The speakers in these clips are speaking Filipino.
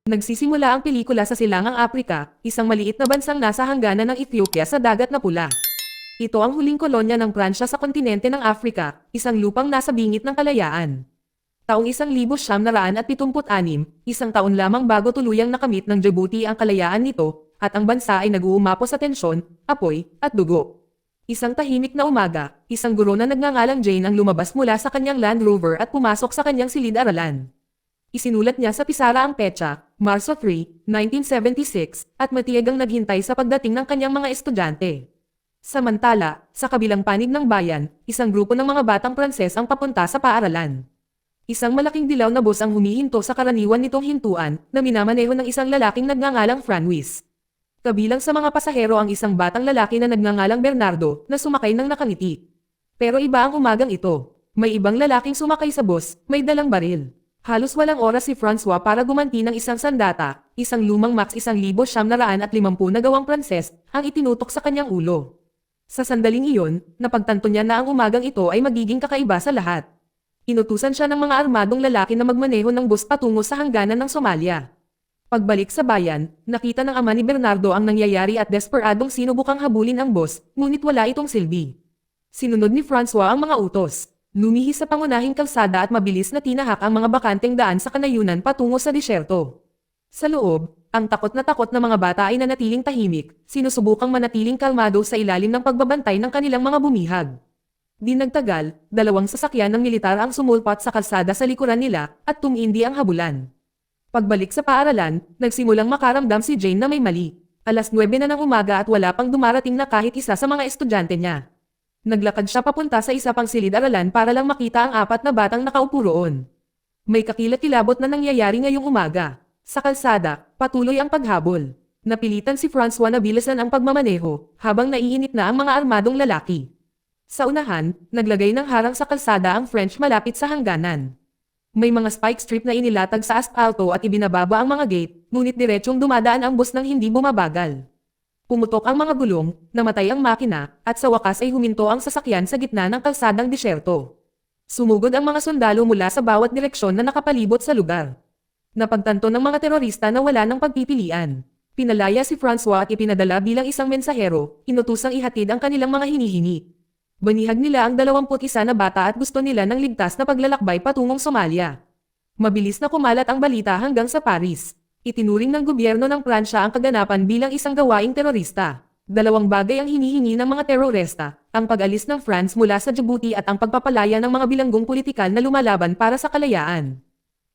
Nagsisimula ang pelikula sa Silangang Aprika, isang maliit na bansang nasa hangganan ng Ethiopia sa Dagat na Pula. Ito ang huling kolonya ng Pransya sa kontinente ng Afrika, isang lupang nasa bingit ng kalayaan. Taong 1976, isang taon lamang bago tuluyang nakamit ng Djibouti ang kalayaan nito, at ang bansa ay nag-uumapo sa tensyon, apoy, at dugo. Isang tahimik na umaga, isang guro na nagngangalang Jane ang lumabas mula sa kanyang Land Rover at pumasok sa kanyang silid-aralan. Isinulat niya sa pisara ang petsa, Marso 3, 1976, at matiyagang naghintay sa pagdating ng kanyang mga estudyante. Samantala, sa kabilang panig ng bayan, isang grupo ng mga batang Pranses ang papunta sa paaralan. Isang malaking dilaw na bus ang humihinto sa karaniwan nitong hintuan, na minamaneho ng isang lalaking nagngangalang Franwis. Kabilang sa mga pasahero ang isang batang lalaki na nagngangalang Bernardo, na sumakay ng nakangiti. Pero iba ang umagang ito. May ibang lalaking sumakay sa bus, may dalang baril. Halos walang oras si Francois para gumanti ng isang sandata, isang lumang Max 1950 na gawang Pranses, ang itinutok sa kanyang ulo. Sa sandaling iyon, napagtanto niya na ang umagang ito ay magiging kakaiba sa lahat. Inutusan siya ng mga armadong lalaki na magmaneho ng bus patungo sa hangganan ng Somalia. Pagbalik sa bayan, nakita ng ama ni Bernardo ang nangyayari at desperadong sinubukang habulin ang bus, ngunit wala itong silbi. Sinunod ni Francois ang mga utos. Lumihis sa pangunahing kalsada at mabilis na tinahak ang mga bakanteng daan sa kanayunan patungo sa disyerto. Sa loob, ang takot na mga bata ay nanatiling tahimik, sinusubukang manatiling kalmado sa ilalim ng pagbabantay ng kanilang mga bumihag. Di nagtagal, dalawang sasakyan ng militar ang sumulpot sa kalsada sa likuran nila, at tumindi ang habulan. Pagbalik sa paaralan, nagsimulang makaramdam si Jane na may mali. 9:00 na ng umaga at wala pang dumarating na kahit isa sa mga estudyante niya. Naglakad siya papunta sa isa pang silid-aralan para lang makita ang 4 na batang nakaupo roon. May kakilat-kilabot na nangyayari ngayong umaga. Sa kalsada, patuloy ang paghabol. Napilitan si Francois na bilisan ang pagmamaneho, habang naiinit na ang mga armadong lalaki. Sa unahan, naglagay ng harang sa kalsada ang French malapit sa hangganan. May mga spike strip na inilatag sa aspalto at ibinababa ang mga gate, ngunit diretsyong dumadaan ang bus nang hindi bumabagal. Pumutok ang mga gulong, namatay ang makina, at sa wakas ay huminto ang sasakyan sa gitna ng kalsadang disyerto. Sumugod ang mga sundalo mula sa bawat direksyon na nakapalibot sa lugar. Napagtanto ng mga terorista na wala ng pagpipilian. Pinalaya si Francois at ipinadala bilang isang mensahero, inutusang ihatid ang kanilang mga hinihingi. Banihag nila ang 21 na bata at gusto nila ng ligtas na paglalakbay patungong Somalia. Mabilis na kumalat ang balita hanggang sa Paris. Itinuring ng gobyerno ng Pransya ang kaganapan bilang isang gawaing terorista. Dalawang bagay ang hinihingi ng mga terorista, ang pag-alis ng France mula sa Djibouti at ang pagpapalaya ng mga bilanggong politikal na lumalaban para sa kalayaan.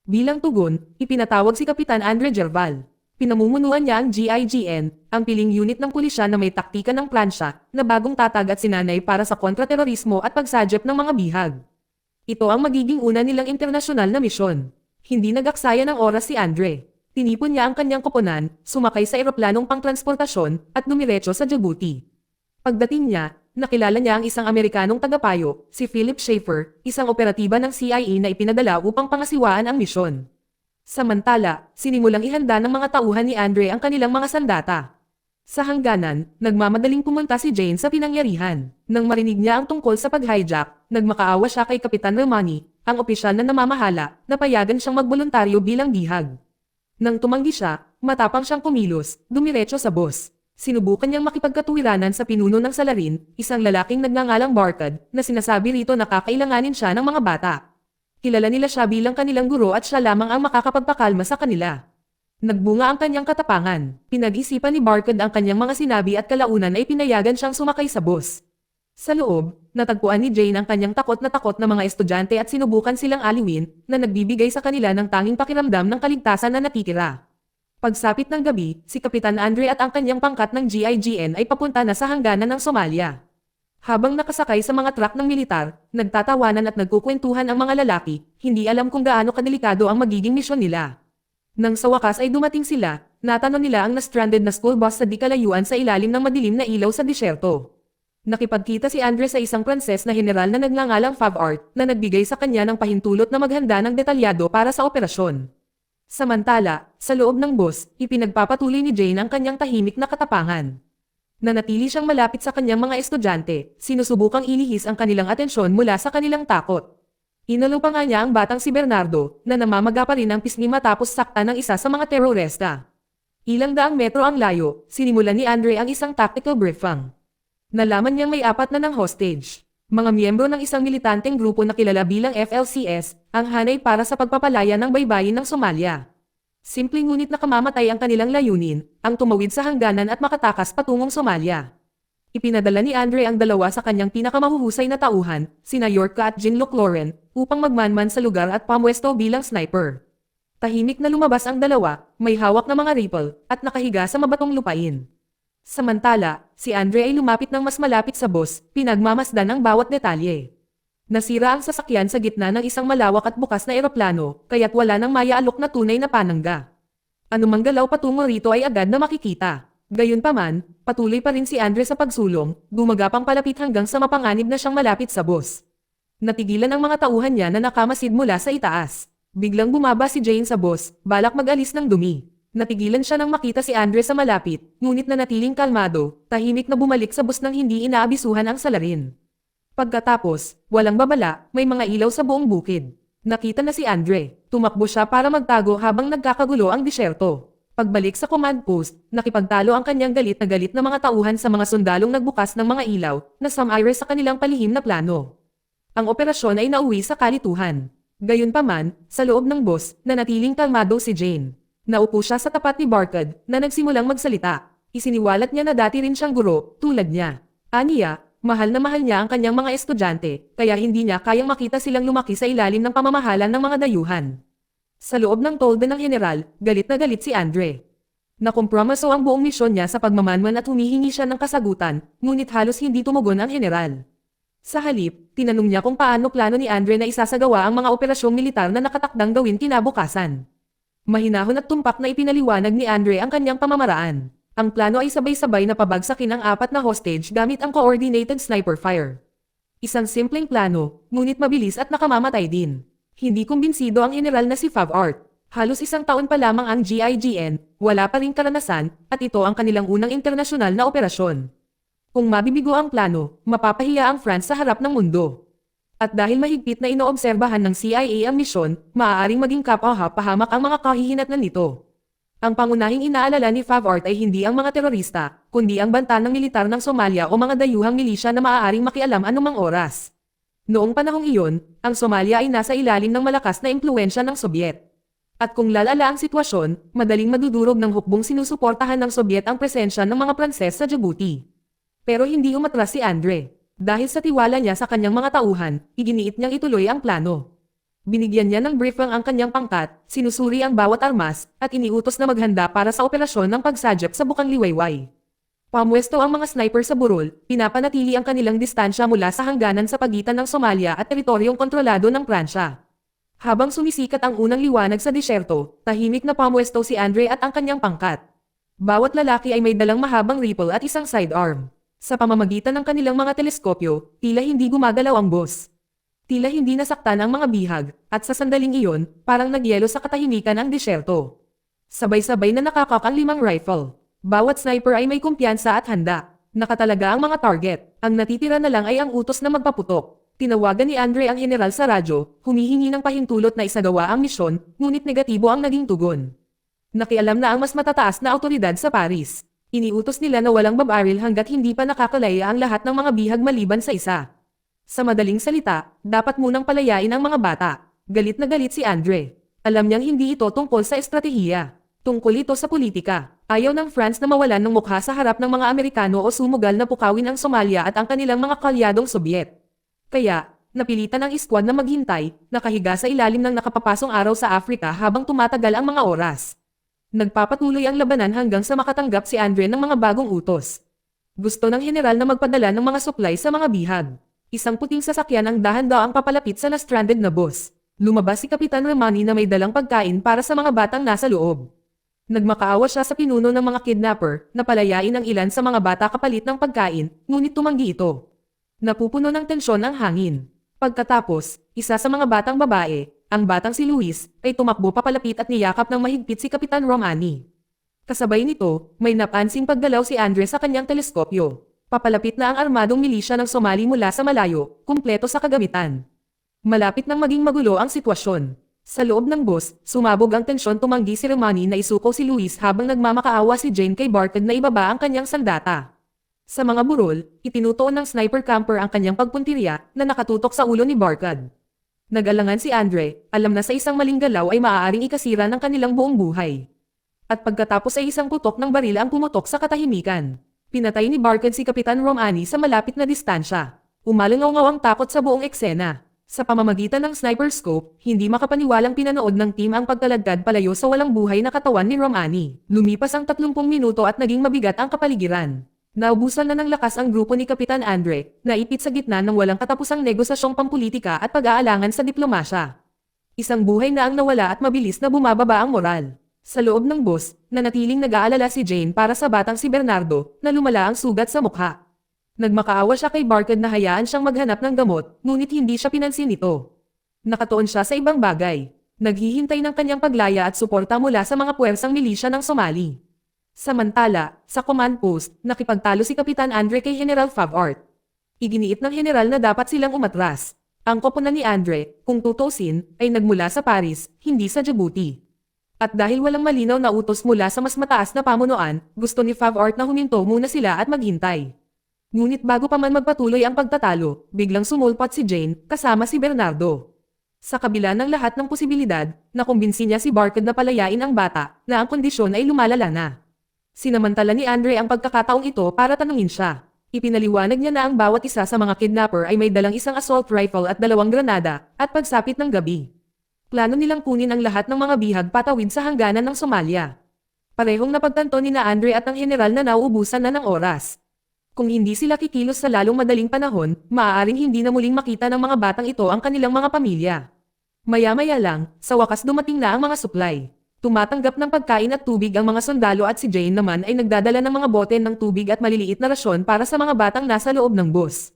Bilang tugon, ipinatawag si Kapitan Andre Gerval. Pinamumunuan niya ang GIGN, ang piling unit ng pulisya na may taktika ng Pransya, na bagong tatag at sinanay para sa kontraterorismo at pagsadya ng mga bihag. Ito ang magiging una nilang internasyonal na misyon. Hindi nag-aksaya ng oras si Andre. Tinipon niya ang kanyang koponan, sumakay sa eroplanong pangtransportasyon, at dumiretso sa Djibouti. Pagdating niya, nakilala niya ang isang Amerikanong tagapayo, si Philip Schaeffer, isang operatiba ng CIA na ipinadala upang pangasiwaan ang misyon. Samantala, sinimulang ihanda ng mga tauhan ni Andre ang kanilang mga sandata. Sa hangganan, nagmamadaling pumunta si Jane sa pinangyarihan. Nang marinig niya ang tungkol sa pag-hijack, nagmakaawa siya kay Kapitan Romani, ang opisyal na namamahala, na payagan siyang magboluntaryo bilang bihag. Nang tumanggi siya, matapang siyang kumilos, dumiretso sa bus. Sinubukan niyang makipagkatuwiranan sa pinuno ng salarin, isang lalaking nagngangalang Barkad, na sinasabi rito na kakailanganin siya ng mga bata. Kilala nila siya bilang kanilang guro at siya lamang ang makakapagpakalma sa kanila. Nagbunga ang kanyang katapangan. Pinag-isipan ni Barkad ang kanyang mga sinabi at kalaunan ay pinayagan siyang sumakay sa bus. Sa loob, natagpuan ni Jane ang kanyang takot na mga estudyante at sinubukan silang aliwin, na nagbibigay sa kanila ng tanging pakiramdam ng kaligtasan na natitira. Pagsapit ng gabi, si Kapitan Andre at ang kanyang pangkat ng GIGN ay papunta na sa hangganan ng Somalia. Habang nakasakay sa mga truck ng militar, nagtatawanan at nagkukwentuhan ang mga lalaki, hindi alam kung gaano kadelikado ang magiging misyon nila. Nang sa wakas ay dumating sila, natanong nila ang na-stranded na school bus sa di kalayuan sa ilalim ng madilim na ilaw sa disyerto. Nakipagkita si Andre sa isang Pranses na general na nagngangalang Favart, na nagbigay sa kanya ng pahintulot na maghanda ng detalyado para sa operasyon. Samantala, sa loob ng bus, ipinagpapatuloy ni Jane ang kanyang tahimik na katapangan. Nanatili siyang malapit sa kanyang mga estudyante, sinusubukang ilihis ang kanilang atensyon mula sa kanilang takot. Inalo pa nga niya ang batang si Bernardo, na namamaga pa rin ng pisngi matapos sakta ng isa sa mga terorista. Ilang daang metro ang layo, sinimulan ni Andre ang isang tactical briefing. Nalaman niyang may 4 na ng hostage. Mga miyembro ng isang militanteng grupo na kilala bilang FLCS, ang hanay para sa pagpapalaya ng baybayin ng Somalia. Simpleng ngunit nakamamatay ang kanilang layunin, ang tumawid sa hangganan at makatakas patungong Somalia. Ipinadala ni Andre ang dalawa sa kanyang pinakamahuhusay na tauhan, sina Yorka at Jean-Luc Lauren, upang magmanman sa lugar at pamwesto bilang sniper. Tahimik na lumabas ang dalawa, may hawak na mga rifle, at nakahiga sa mabatong lupain. Samantala, si Andre ay lumapit ng mas malapit sa boss, pinagmamasdan ang bawat detalye. Nasira ang sasakyan sa gitna ng isang malawak at bukas na eroplano, kaya't wala nang mayaalok na tunay na panangga. Anumang galaw patungo rito ay agad na makikita. Gayunpaman, patuloy pa rin si Andre sa pagsulong, gumagapang palapit hanggang sa mapanganib na siyang malapit sa boss. Natigilan ang mga tauhan niya na nakamasid mula sa itaas. Biglang bumaba si Jane sa boss, balak mag-alis ng dumi. Natigilan siya nang makita si Andre sa malapit, ngunit nanatiling kalmado, tahimik na bumalik sa boss nang hindi inaabisuhan ang salarin. Pagkatapos, walang babala, may mga ilaw sa buong bukid. Nakita na si Andre, tumakbo siya para magtago habang nagkakagulo ang disyerto. Pagbalik sa command post, nakipagtalo ang kanyang galit na mga tauhan sa mga sundalong nagbukas ng mga ilaw na sumire sa kanilang palihim na plano. Ang operasyon ay nauwi sa kalituhan. Gayunpaman, sa loob ng boss, nanatiling kalmado si Jane. Naupo siya sa tapat ni Barkad na nagsimulang magsalita. Isiniwalat niya na dati rin siyang guro, tulad niya. Aniya, mahal na mahal niya ang kanyang mga estudyante, kaya hindi niya kayang makita silang lumaki sa ilalim ng pamamahalan ng mga dayuhan. Sa loob ng tolda ng general, galit na galit si Andre. Nakompromiso ang buong misyon niya sa pagmamanman at humihingi siya ng kasagutan, ngunit halos hindi tumugon ang general. Sa halip, tinanong niya kung paano plano ni Andre na isasagawa ang mga operasyong militar na nakatakdang gawin kinabukasan. Mahinahon at tumpak na ipinaliwanag ni Andre ang kanyang pamamaraan. Ang plano ay sabay-sabay na pabagsakin ang 4 na hostage gamit ang coordinated sniper fire. Isang simpleng plano, ngunit mabilis at nakamamatay din. Hindi kumbinsido ang general na si Favart. Halos 1 taon pa lamang ang GIGN, wala pa ring karanasan, at ito ang kanilang unang internasyonal na operasyon. Kung mabibigo ang plano, mapapahiya ang France sa harap ng mundo. At dahil mahigpit na inoobserbahan ng CIA ang misyon, maaaring maging kapwa-pahamak ang mga kahihinatnan nito. Ang pangunahing inaalala ni Favart ay hindi ang mga terorista, kundi ang banta ng militar ng Somalia o mga dayuhang milisya na maaaring makialam anumang oras. Noong panahong iyon, ang Somalia ay nasa ilalim ng malakas na impluwensya ng Sobyet. At kung lalala ang sitwasyon, madaling madudurog ng hukbong sinusuportahan ng Sobyet ang presensya ng mga Pranses sa Djibouti. Pero hindi umatras si Andre. Dahil sa tiwala niya sa kanyang mga tauhan, iginiit niyang ituloy ang plano. Binigyan niya ng briefing ang kanyang pangkat, sinusuri ang bawat armas, at iniutos na maghanda para sa operasyon ng pagsadyak sa Bukang Liwayway. Pamwesto ang mga sniper sa burol, pinapanatili ang kanilang distansya mula sa hangganan sa pagitan ng Somalia at teritoryong kontrolado ng Pransya. Habang sumisikat ang unang liwanag sa disyerto, tahimik na pamwesto si Andre at ang kanyang pangkat. Bawat lalaki ay may dalang mahabang rifle at isang sidearm. Sa pamamagitan ng kanilang mga teleskopyo, tila hindi gumagalaw ang boss. Tila hindi nasaktan ang mga bihag, at sa sandaling iyon, parang nagyelo sa katahimikan ang disyerto. Sabay-sabay na nakakak ang 5 rifle. Bawat sniper ay may kumpiyansa at handa. Nakatalaga ang mga target. Ang natitira na lang ay ang utos na magpaputok. Tinawagan ni Andre ang general sa radyo, humihingi ng pahintulot na isagawa ang misyon, ngunit negatibo ang naging tugon. Nakialam na ang mas matataas na awtoridad sa Paris. Iniutos nila na walang babaril hanggat hindi pa nakakalaya ang lahat ng mga bihag maliban sa isa. Sa madaling salita, dapat munang palayain ang mga bata. Galit na galit si Andre. Alam niyang hindi ito tungkol sa estratehiya. Tungkol ito sa politika. Ayaw ng France na mawalan ng mukha sa harap ng mga Amerikano o sumugal na pukawin ang Somalia at ang kanilang mga kalyadong Sobyet. Kaya, napilitan ang squad na maghintay, nakahiga sa ilalim ng nakapapasong araw sa Afrika habang tumatagal ang mga oras. Nagpapatuloy ang labanan hanggang sa makatanggap si Andre ng mga bagong utos. Gusto ng general na magpadala ng mga supply sa mga bihag. Isang puting sasakyan ang dahan-daang papalapit sa na-stranded na boss. Lumabas si Kapitan Romani na may dalang pagkain para sa mga batang nasa loob. Nagmakaawa siya sa pinuno ng mga kidnapper na palayain ang ilan sa mga bata kapalit ng pagkain, ngunit tumanggi ito. Napupuno ng tensyon ang hangin. Pagkatapos, isa sa mga batang babae, ang batang si Luis, ay tumakbo papalapit at niyakap ng mahigpit si Kapitan Romani. Kasabay nito, may napansing paggalaw si Andre sa kanyang teleskopyo. Papalapit na ang armadong milisya ng Somali mula sa malayo, kumpleto sa kagamitan. Malapit nang maging magulo ang sitwasyon. Sa loob ng bus, sumabog ang tensyon, tumanggi si Romani na isuko si Luis habang nagmamakaawa si Jane kay Barkad na ibaba ang kanyang sandata. Sa mga burol, itinutuon ng sniper camper ang kanyang pagpuntirya na nakatutok sa ulo ni Barkad. Nag-alangan si Andre, alam na sa isang maling galaw ay maaaring ikasira ng kanilang buong buhay. At pagkatapos ay isang putok ng baril ang pumutok sa katahimikan. Pinatay ni Barkad si Kapitan Romani sa malapit na distansya. Umalangaw ang takot sa buong eksena. Sa pamamagitan ng sniper scope, hindi makapaniwalang pinanood ng team ang pagkaladkad palayo sa walang buhay na katawan ni Romani. Lumipas ang 30 minuto at naging mabigat ang kapaligiran. Naubusan na ng lakas ang grupo ni Kapitan Andre, naipit sa gitna ng walang katapusang negosasyong pampulitika at pag-aalangan sa diplomasya. Isang buhay na ang nawala at mabilis na bumababa ang moral. Sa loob ng bus, nanatiling nag-aalala si Jane para sa batang si Bernardo, na lumala ang sugat sa mukha. Nagmakaawa siya kay Barkad na hayaan siyang maghanap ng gamot, ngunit hindi siya pinansin nito. Nakatuon siya sa ibang bagay. Naghihintay ng kanyang paglaya at suporta mula sa mga puwersang milisya ng Somali. Samantala, sa command post, nakipagtalo si Kapitan Andre kay General Favart. Iginiit ng general na dapat silang umatras. Ang koponan ni Andre, kung tutusin, ay nagmula sa Paris, hindi sa Djibouti. At dahil walang malinaw na utos mula sa mas mataas na pamunuan, gusto ni Favart na huminto muna sila at maghintay. Ngunit bago pa man magpatuloy ang pagtatalo, biglang sumulpot si Jane, kasama si Bernardo. Sa kabila ng lahat ng posibilidad, nakumbinsi niya si Barkad na palayain ang bata, na ang kondisyon ay lumalala na. Sinamantala ni Andre ang pagkakataong ito para tanungin siya. Ipinaliwanag niya na ang bawat isa sa mga kidnapper ay may dalang isang assault rifle at 2 granada, at pagsapit ng gabi. Plano nilang kunin ang lahat ng mga bihag patawid sa hangganan ng Somalia. Parehong napagtanto ni na Andre at ang general na nauubusan na ng oras. Kung hindi sila kikilos sa lalong madaling panahon, maaaring hindi na muling makita ng mga batang ito ang kanilang mga pamilya. Maya-maya lang, sa wakas dumating na ang mga supply. Tumatanggap ng pagkain at tubig ang mga sundalo at si Jane naman ay nagdadala ng mga bote ng tubig at maliliit na rasyon para sa mga batang nasa loob ng bus.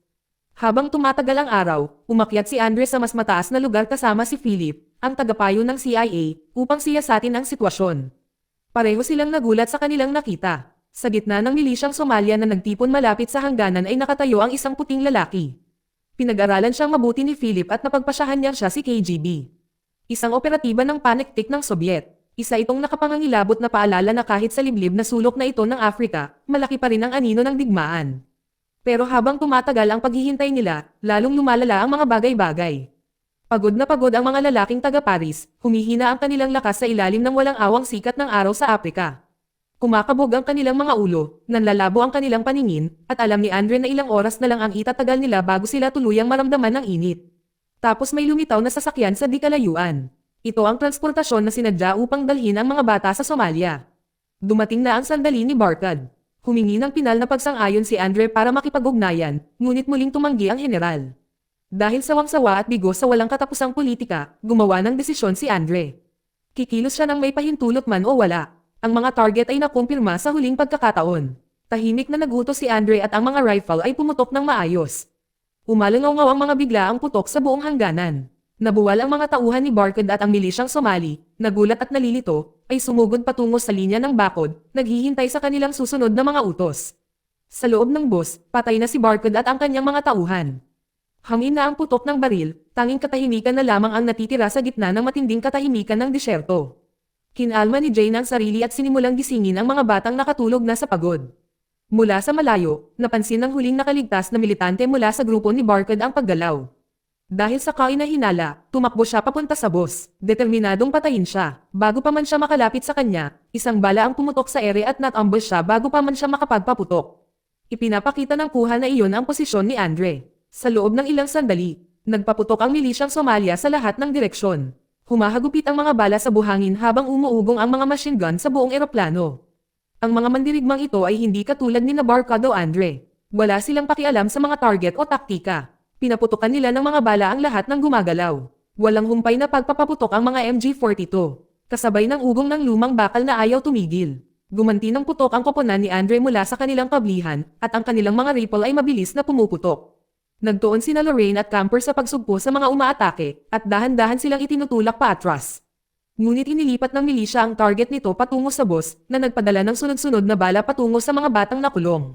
Habang tumatagal ang araw, umakyat si Andre sa mas mataas na lugar kasama si Philip, ang tagapayo ng CIA, upang siyasatin ang sitwasyon. Pareho silang nagulat sa kanilang nakita. Sa gitna ng milisyang Somalia na nagtipon malapit sa hangganan ay nakatayo ang isang puting lalaki. Pinag-aralan siyang mabuti ni Philip at napagpasyahan niyang siya si KGB. Isang operatiba ng paniktik ng Soviet. Isa itong nakapangangilabot na paalala na kahit sa liblib na sulok na ito ng Afrika, malaki pa rin ang anino ng digmaan. Pero habang tumatagal ang paghihintay nila, lalong lumalala ang mga bagay-bagay. Pagod na pagod ang mga lalaking taga-Paris, humihina ang kanilang lakas sa ilalim ng walang awang sikat ng araw sa Afrika. Kumakabog ang kanilang mga ulo, nanlalabo ang kanilang paningin, at alam ni Andre na ilang oras na lang ang itatagal nila bago sila tuluyang maramdaman ng init. Tapos may lumitaw na sasakyan sa di kalayuan. Ito ang transportasyon na sinadya upang dalhin ang mga bata sa Somalia. Dumating na ang sandali ni Barkad. Humingi ng pinal na pagsang-ayon si Andre para makipag-ugnayan, ngunit muling tumanggi ang general. Dahil sawang-sawa at bigo sa walang katapusang politika, gumawa ng desisyon si Andre. Kikilos siya ng may pahintulot man o wala. Ang mga target ay nakumpirma sa huling pagkakataon. Tahimik na nagutos si Andre at ang mga rifle ay pumutok ng maayos. Umalangaw ang mga biglaang putok sa buong hangganan. Nabuwal ang mga tauhan ni Barkad at ang milisyang Somali, nagulat at nalilito, ay sumugod patungo sa linya ng bakod, naghihintay sa kanilang susunod na mga utos. Sa loob ng bus, patay na si Barkad at ang kanyang mga tauhan. Hangin na ang putok ng baril, tanging katahimikan na lamang ang natitira sa gitna ng matinding katahimikan ng disyerto. Kinalma ni Jane ang sarili at sinimulang gisingin ang mga batang nakatulog na sa pagod. Mula sa malayo, napansin ng huling nakaligtas na militante mula sa grupo ni Barkad ang paggalaw. Dahil sa kainahinala, tumakbo siya papunta sa bus, determinadong patayin siya. Bago pa man siya makalapit sa kanya, isang bala ang pumutok sa ere at nat-ambush siya bago pa man siya makapagpaputok. Ipinapakita ng kuha na iyon ang posisyon ni Andre. Sa loob ng ilang sandali, nagpaputok ang milisyang Somalia sa lahat ng direksyon. Humahagupit ang mga bala sa buhangin habang umuugong ang mga machine gun sa buong eroplano. Ang mga mandirigmang ito ay hindi katulad ni Barkad o Andre. Wala silang pakialam sa mga target o taktika. Pinaputukan nila ng mga bala ang lahat ng gumagalaw. Walang humpay na pagpapaputok ang mga MG-42. Kasabay ng ugong ng lumang bakal na ayaw tumigil. Gumanti ng putok ang koponan ni Andre mula sa kanilang kablihan, at ang kanilang mga rifle ay mabilis na pumuputok. Nagtuon sina Lorraine at Camper sa pagsugpo sa mga umaatake, at dahan-dahan silang itinutulak paatras. Ngunit inilipat ng milisya ang target nito patungo sa bus, na nagpadala ng sunod-sunod na bala patungo sa mga batang nakulong.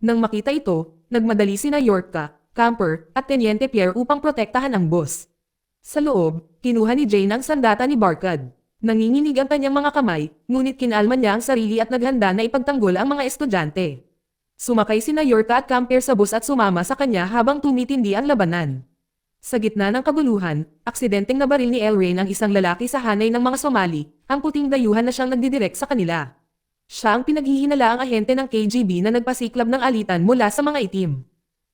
Nang makita ito, nagmadali sina Yorka, Camper, at Teniente Pierre upang protektahan ang bus. Sa loob, kinuha ni Jane ang sandata ni Barkad. Nanginginig ang kanyang mga kamay, ngunit kinalma niya ang sarili at naghanda na ipagtanggol ang mga estudyante. Sumakay sina Yorka at Camper sa bus at sumama sa kanya habang tumitindi ang labanan. Sa gitna ng kabuluhan, aksidenteng nabaril ni Elrain ang isang lalaki sa hanay ng mga Somali, ang puting dayuhan na siyang nagdidirect sa kanila. Siya ang pinaghihinalaang ahente ng KGB na nagpasiklab ng alitan mula sa mga itim.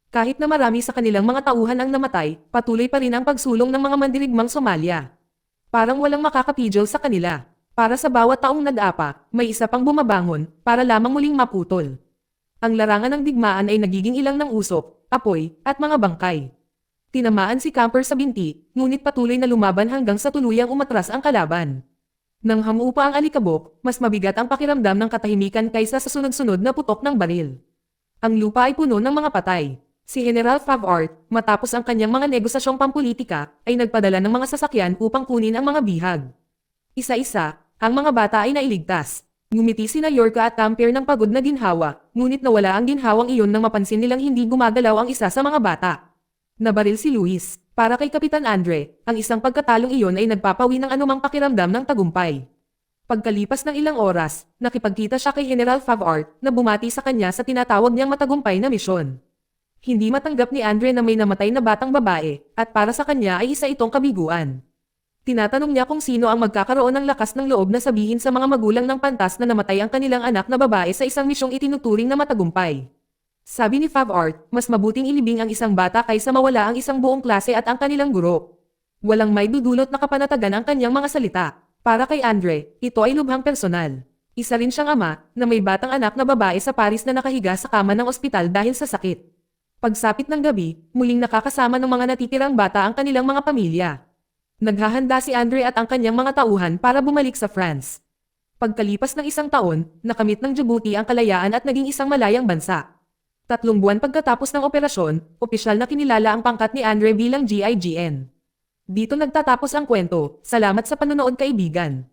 Kahit na marami sa kanilang mga tauhan ang namatay, patuloy pa rin ang pagsulong ng mga mandirigmang Somalia. Parang walang makakapigil sa kanila. Para sa bawat taong nag-apa, may isa pang bumabangon, para lamang muling maputol. Ang larangan ng digmaan ay nagiging ilang ng usok, apoy, at mga bangkay. Tinamaan si Camper sa binti, ngunit patuloy na lumaban hanggang sa tuluyang umatras ang kalaban. Nang hamupa ang alikabok, mas mabigat ang pakiramdam ng katahimikan kaysa sa sunod-sunod na putok ng baril. Ang lupa ay puno ng mga patay. Si General Favart, matapos ang kanyang mga negosasyong pampolitika, ay nagpadala ng mga sasakyan upang kunin ang mga bihag. Isa-isa, ang mga bata ay nailigtas. Ngumiti sina Yorka at Camper ng pagod na ginhawa, ngunit nawala ang ginhawang iyon nang mapansin nilang hindi gumagalaw ang isa sa mga bata. Nabaril si Luis. Para kay Kapitan Andre, ang isang pagkatalong iyon ay nagpapawi ng anumang pakiramdam ng tagumpay. Pagkalipas ng ilang oras, nakipagkita siya kay General Favart na bumati sa kanya sa tinatawag niyang matagumpay na misyon. Hindi matanggap ni Andre na may namatay na batang babae, at para sa kanya ay isa itong kabiguan. Tinatanong niya kung sino ang magkakaroon ng lakas ng loob na sabihin sa mga magulang ng pantas na namatay ang kanilang anak na babae sa isang misyong itinuturing na matagumpay. Sabi ni Favart, mas mabuting ilibing ang isang bata kaysa mawala ang isang buong klase at ang kanilang guro. Walang may dudulot na kapanatagan ang kanyang mga salita. Para kay Andre, ito ay lubhang personal. Isa rin siyang ama, na may batang anak na babae sa Paris na nakahiga sa kama ng ospital dahil sa sakit. Pagsapit ng gabi, muling nakakasama ng mga natitirang bata ang kanilang mga pamilya. Naghahanda si Andre at ang kanyang mga tauhan para bumalik sa France. Pagkalipas ng isang taon, nakamit ng Djibouti ang kalayaan at naging isang malayang bansa. 3 buwan pagkatapos ng operasyon, opisyal na kinilala ang pangkat ni Andre bilang GIGN. Dito nagtatapos ang kwento. Salamat sa panonood kaibigan.